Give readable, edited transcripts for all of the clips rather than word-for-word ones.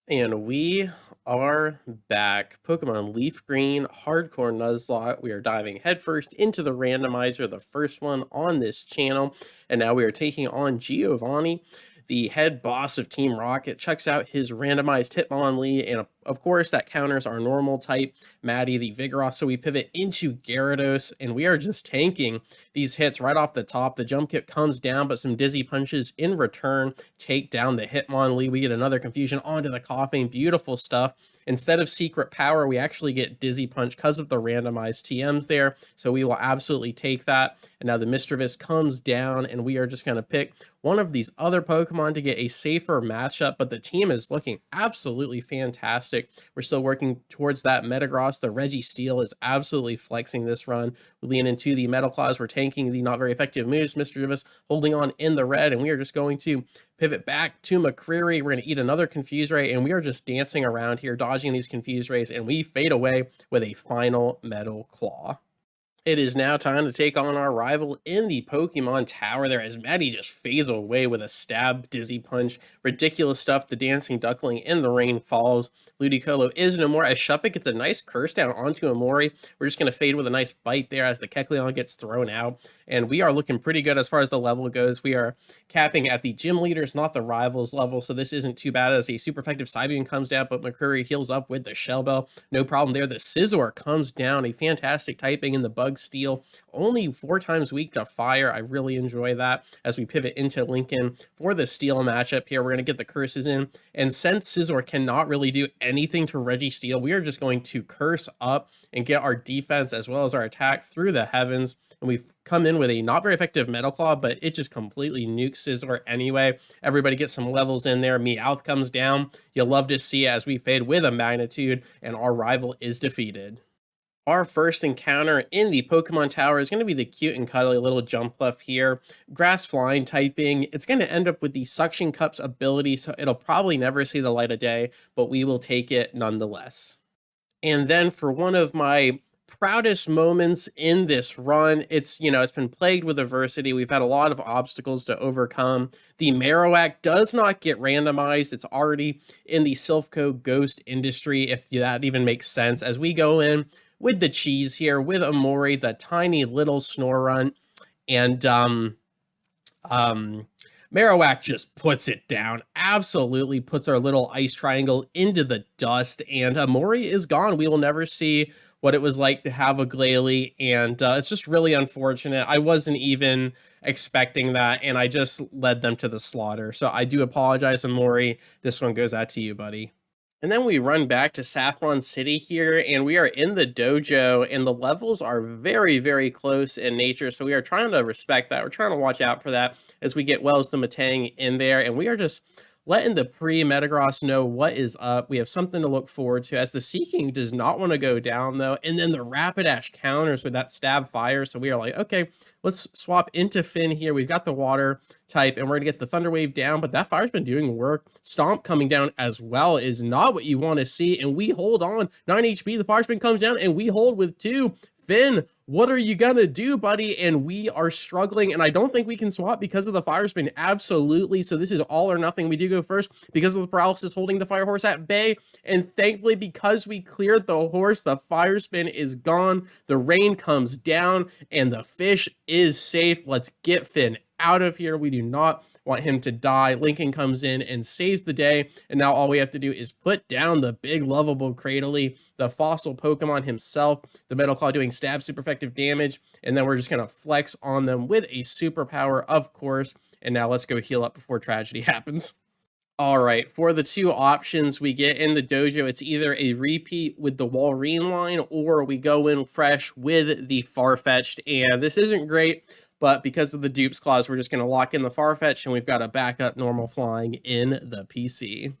And we are back. Pokemon Leaf Green, Hardcore Nuzlocke. We are diving headfirst into the randomizer, the first one on this channel. And now we are taking on Giovanni, the head boss of Team Rocket. Checks out his randomized Hitmonlee, and of course, that counters our normal type, Maddie the Vigoroth. So we pivot into Gyarados, and we are just tanking these hits right off the top. The jump kick comes down, but some dizzy punches in return take down the Hitmonlee. We get another confusion onto the coughing. Beautiful stuff. Instead of secret power, we actually get dizzy punch because of the randomized TMs there. So we will absolutely take that. And now the Mischievous comes down, and we are just going to pick one of these other Pokemon to get a safer matchup. But the team is looking absolutely fantastic. We're still working towards that Metagross. The Registeel is absolutely flexing this run. We lean into the Metal Claws. We're tanking the not very effective moves. Mischievous holding on in the red, and we are just going to pivot back to McCreary. We're going to eat another Confuse Ray, and we are just dancing around here, dodging these Confuse Rays, and we fade away with a final Metal Claw. It is now time to take on our rival in the Pokemon Tower there as Maddie just fades away with a stab, dizzy punch, ridiculous stuff. The Dancing Duckling in the rain falls. Ludicolo is no more as Shuppet gets a nice curse down onto Amori. We're just going to fade with a nice bite there as the Kecleon gets thrown out. And we are looking pretty good as far as the level goes. We are capping at the gym leaders, not the rivals level, so this isn't too bad as a super effective Psybeam comes down, but McCreary heals up with the Shell Bell. No problem there. The Scizor comes down, a fantastic typing in the Bug Steel. Only 4 times weak to fire. I really enjoy that as we pivot into Lincoln for the Steel matchup here. We're going to get the curses in, and since Scizor cannot really do anything to Registeel, we are just going to curse up and get our defense as well as our attack through the heavens. And we've come in with a not very effective Metal Claw, but it just completely nukes Scizor anyway. Everybody gets some levels in there. Meowth comes down. You'll love to see as we fade with a Magnitude, and our rival is defeated. Our first encounter in the Pokemon Tower is going to be the cute and cuddly little Jumpluff here. Grass Flying typing. It's going to end up with the Suction Cups ability, so it'll probably never see the light of day, but we will take it nonetheless. And then for one of my proudest moments in this run, it's been plagued with adversity. We've had a lot of obstacles to overcome. The Marowak does not get randomized. It's already in the Silphco Ghost industry, if that even makes sense, as we go in with the cheese here with Amori, the tiny little Snorunt, and Marowak just puts it down, absolutely puts our little ice triangle into the dust, and Amori is gone. We will never see what it was like to have a Glalie, and it's just really unfortunate. I wasn't even expecting that, and I just led them to the slaughter. So I do apologize, Amori. This one goes out to you, buddy. And then we run back to Saffron City here, and we are in the dojo, and the levels are very, very close in nature, so we are trying to respect that. We're trying to watch out for that as we get Wells the Matang in there, and we are just letting the pre-Metagross know what is up. We have something to look forward to, as the Seeking does not want to go down, though, and then the Rapidash counters with that Stab Fire, so we are like, okay, let's swap into Finn here. We've got the Water type, and we're gonna get the Thunder Wave down, but that Fire's been doing work. Stomp coming down as well is not what you want to see, and we hold on. 9 HP, the Fire Spin comes down, and we hold with 2. Finn, what are you gonna do, buddy? And we are struggling, and I don't think we can swap because of the Fire Spin. Absolutely. So this is all or nothing. We do go first because of the paralysis holding the Fire Horse at bay, and thankfully, because we cleared the horse, the Fire Spin is gone. The rain comes down, and the fish is safe. Let's get Finn out of here. We do not want him to die. Lincoln comes in and saves the day, and now all we have to do is put down the big lovable Cradily, the fossil Pokemon himself, the Metal Claw doing stab super effective damage, and then we're just gonna flex on them with a superpower, of course. And now let's go heal up before tragedy happens. All right, for the 2 options we get in the dojo, it's either a repeat with the Walrein line, or we go in fresh with the Farfetch'd, and this isn't great, but because of the dupes clause, we're just going to lock in the Farfetch'd, and we've got a backup normal flying in the PC.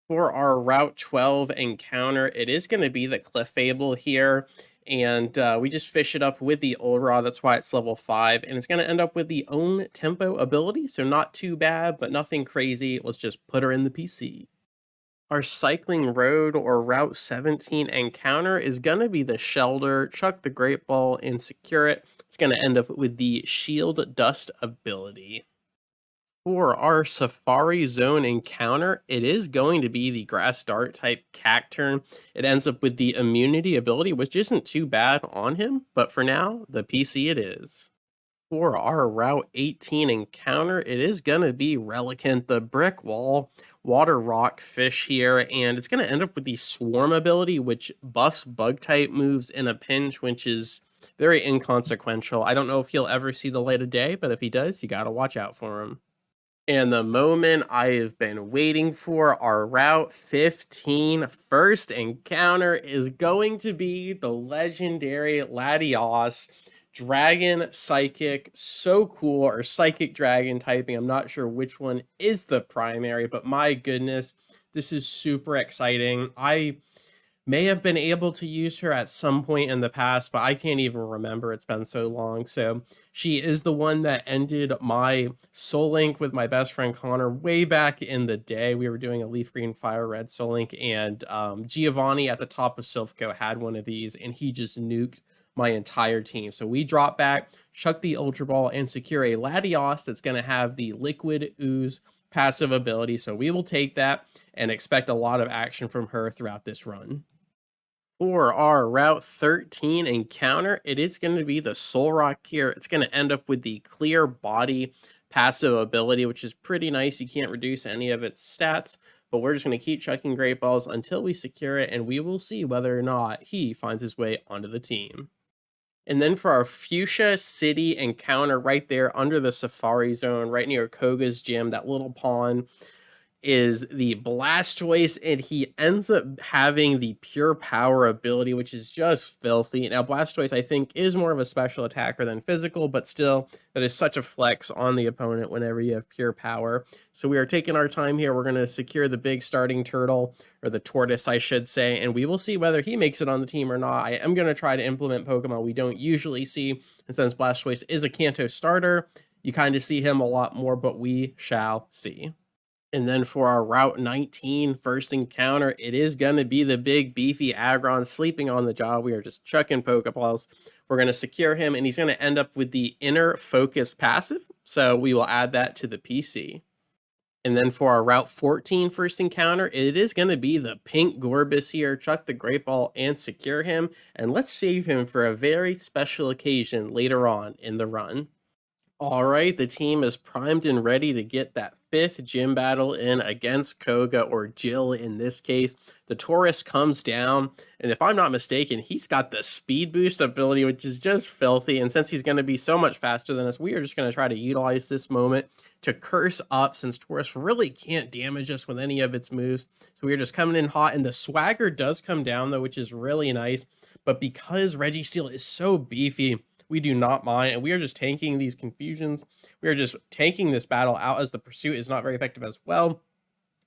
For our Route 12 encounter, it is going to be the Clefable here, and we just fish it up with the Olra. That's why it's level 5, and it's going to end up with the Own Tempo ability, so not too bad, but nothing crazy. Let's just put her in the PC. Our Cycling Road or Route 17 encounter is going to be the Shelter, chuck the Great Ball, and secure it. It's going to end up with the Shield Dust ability. For our Safari Zone encounter, it is going to be the Grass Dart type Cacturn. It ends up with the immunity ability, which isn't too bad on him, but for now, the PC it is. For our Route 18 encounter, it is going to be Relicanth, the Brick Wall Water Rock fish here, and it's going to end up with the Swarm ability, which buffs bug type moves in a pinch, which is very inconsequential. I don't know if he'll ever see the light of day, but if he does, you got to watch out for him. And the moment I have been waiting for, our Route 15 first encounter is going to be the legendary Latios Dragon Psychic. So cool, or Psychic Dragon typing. I'm not sure which one is the primary, but my goodness, this is super exciting. I may have been able to use her at some point in the past, but I can't even remember. It's been so long. So she is the one that ended my Soul Link with my best friend Connor way back in the day. We were doing a Leaf Green Fire Red Soul Link, and Giovanni at the top of Silphco had one of these, and he just nuked my entire team. So we drop back, chuck the Ultra Ball, and secure a Latios that's going to have the Liquid Ooze passive ability. So we will take that and expect a lot of action from her throughout this run. For our Route 13 encounter, it is going to be the Soul Rock here. It's going to end up with the Clear Body passive ability, which is pretty nice. You can't reduce any of its stats, but we're just going to keep chucking Great Balls until we secure it, and we will see whether or not he finds his way onto the team. And then for our Fuchsia City encounter right there under the Safari Zone, right near Koga's gym, that little pond, is the Blastoise, and he ends up having the Pure Power ability, which is just filthy. Now, Blastoise, I think, is more of a special attacker than physical, but still, that is such a flex on the opponent whenever you have Pure Power. So we are taking our time here. We're going to secure the big starting turtle, or the tortoise, I should say, and we will see whether he makes it on the team or not. I am going to try to implement Pokemon we don't usually see, and since Blastoise is a Kanto starter, you kind of see him a lot more, but we shall see. And then for our Route 19 first encounter, it is going to be the big beefy Aggron sleeping on the job. We are just chucking Pokeballs. We're going to secure him, and he's going to end up with the Inner Focus passive. So we will add that to the PC. And then for our Route 14 first encounter, it is going to be the pink Gorbis here. Chuck the Great Ball and secure him. And let's save him for a very special occasion later on in the run. All right, the team is primed and ready to get that fifth gym battle in against Koga, or Jill in this case. The Taurus comes down, and if I'm not mistaken, he's got the speed boost ability, which is just filthy. And since he's going to be so much faster than us, we are just going to try to utilize this moment to curse up, since Taurus really can't damage us with any of its moves. So we're just coming in hot, and the Swagger does come down, though, which is really nice. But because Registeel is so beefy, we do not mind, and we are just tanking these confusions. We are just tanking this battle out, as the pursuit is not very effective as well.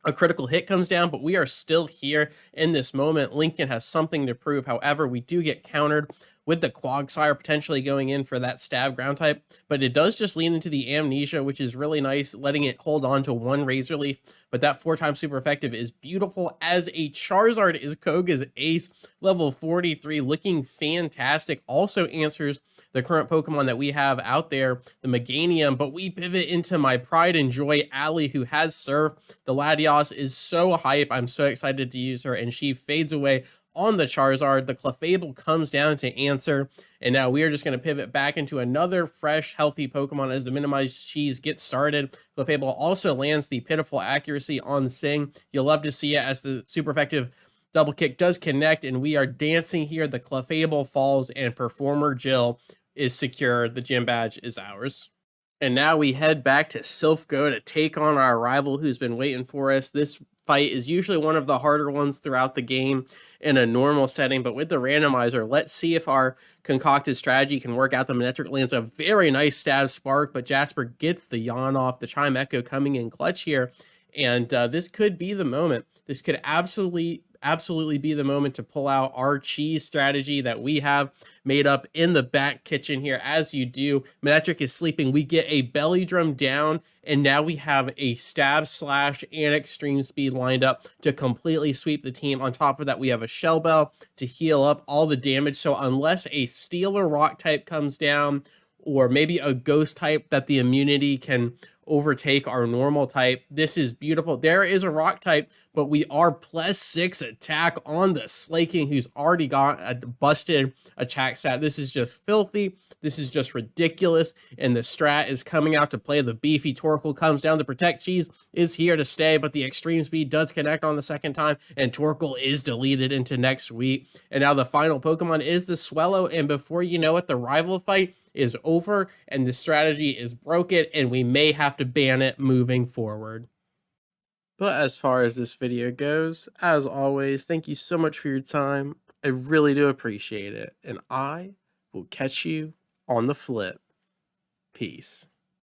A critical hit comes down, but we are still here in this moment. Lincoln has something to prove. However, we do get countered with the Quagsire potentially going in for that stab ground type, but it does just lean into the Amnesia, which is really nice, letting it hold on to one Razor Leaf, but that 4x super effective is beautiful, as a Charizard is Koga's ace, level 43, looking fantastic. Also answers the current Pokemon that we have out there, the Meganium, but we pivot into my pride and joy, Allie, who has Surf. The Latios is so hype. I'm so excited to use her, and she fades away on the Charizard. The Clefable comes down to answer, and now we are just going to pivot back into another fresh, healthy Pokemon as the Minimized Cheese gets started. Clefable also lands the pitiful accuracy on Sing. You'll love to see it, as the super effective double kick does connect, and we are dancing here. The Clefable falls, and Performer Jill is secure. The gym badge is ours. And now we head back to Silphco to take on our rival who's been waiting for us. This fight is usually one of the harder ones throughout the game in a normal setting, but with the randomizer, let's see if our concocted strategy can work out. The Manectric lands a very nice stab spark, but Jasper gets the yawn off. The Chime Echo coming in clutch here, and this could be the moment. This could absolutely be the moment to pull out our cheese strategy that we have made up in the back kitchen here. As you do, Manectric is sleeping. We get a belly drum down, and now we have a stab, slash, and extreme speed lined up to completely sweep the team. On top of that, we have a Shell Bell to heal up all the damage. So unless a Steel or Rock type comes down, or maybe a Ghost type that the immunity can overtake our normal type. This is beautiful. There is a rock type, but we are +6 attack on the Slaking, who's already got a busted attack stat. This is just filthy. This is just ridiculous. And the strat is coming out to play. The beefy Torkoal comes down. The Protect Cheese is here to stay, but the extreme speed does connect on the second time, and Torkoal is deleted into next week. And now the final Pokemon is the Swellow, and before you know it, the rival fight is over, and the strategy is broken, and we may have to ban it moving forward. But as far as this video goes, as always, thank you so much for your time. I really do appreciate it, and I will catch you on the flip. Peace.